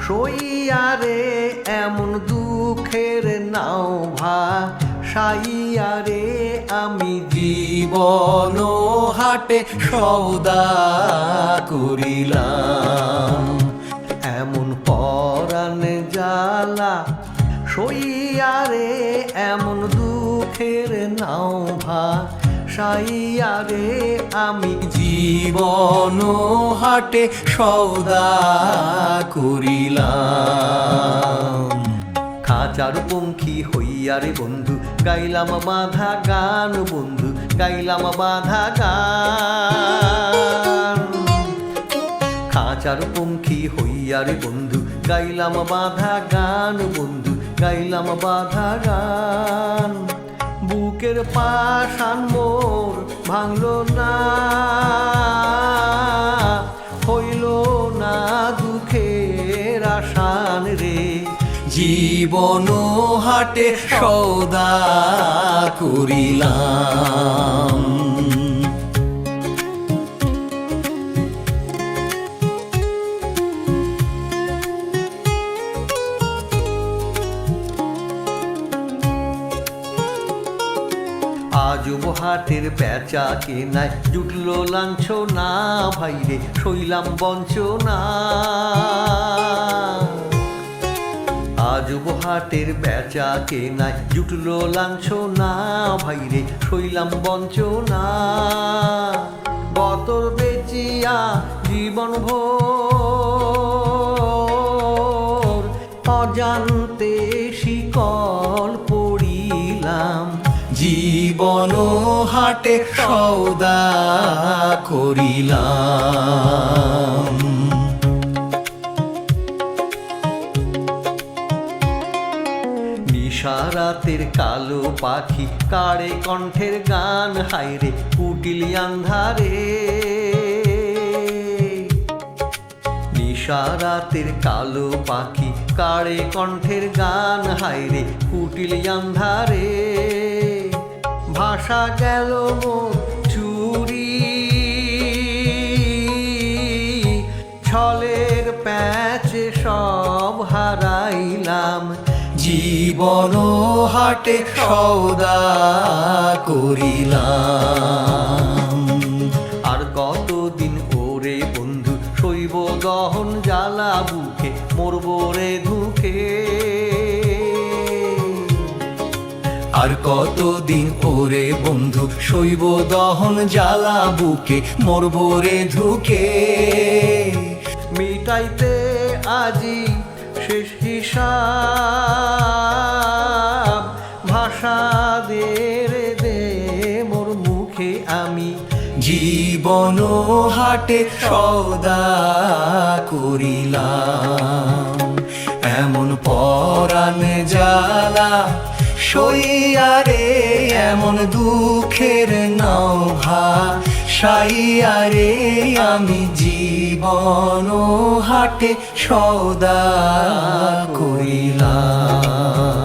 সইয়ারে এমন দুঃখের নাও ভাসাইয়ারে আমি জীবন হাটে সওদা করিলাম। এমন পরাণ জ্বালা সইয়ারে এমন দুঃখের নাও ভাসাইয়ারে আমি জীবন হাটে সওদা করিলাম। খাঁচার পঙ্খী হইয়ারে বন্ধু গাইলাম বাঁধা গান, বন্ধু গাইলাম বাঁধা গান। খাঁচার পঙ্খী হইয়ারে বন্ধু গাইলাম বাঁধা গান, বন্ধু গাইলাম বাঁধা গান। বুকের পাষাণ মোর ভাঙল না, হইল না দুঃখের আসান রে, জীবন হাটে সওদা করিলাম। আজব হাটের বেচা কেনায় জুটল লাঞ্ছনা, ভাইরে শৈলাম বঞ্চনা। আজব হাটের বেচা কেনায় জুটল লাঞ্ছনা, ভাইরে শৈলাম বঞ্চনা। বতর বেচিয়া জীবন ভোর অজান্তে শিকল পড়িলাম, জীবন হাটে সওদা করিলাম। নিশারাতের কালো পাখি কাড়ে কণ্ঠের গান, হায়রে কুটিলি আন্ধারে। নিশারাতের কালো পাখি কাড়ে কণ্ঠের গান, হায়রে কুটিলি আন্ধারে। ভাষা গেল মোর চুরি ছলের প্যাচে সব হারাইলাম, জীবন হাটে সওদা করিলাম। আর কতদিন ওরে বন্ধু শৈব দহন জ্বালা, বুকে মরব রে ধুকে। আর কতদিন ওরে বন্ধু শৈব দহন জ্বালা, বুকে মরব রে ধুকে। মিটাইতে আজি শেষ হিসাব, ভাষা দে রে দে মোর মুখে আমি, জীবন হাটে সওদা করিলাম। এমন পরাণ জ্বালা সইয়ারে এমন দুঃখের নাও ভাসাইয়ারে আমি জীবন হাটে সওদা করিলাম।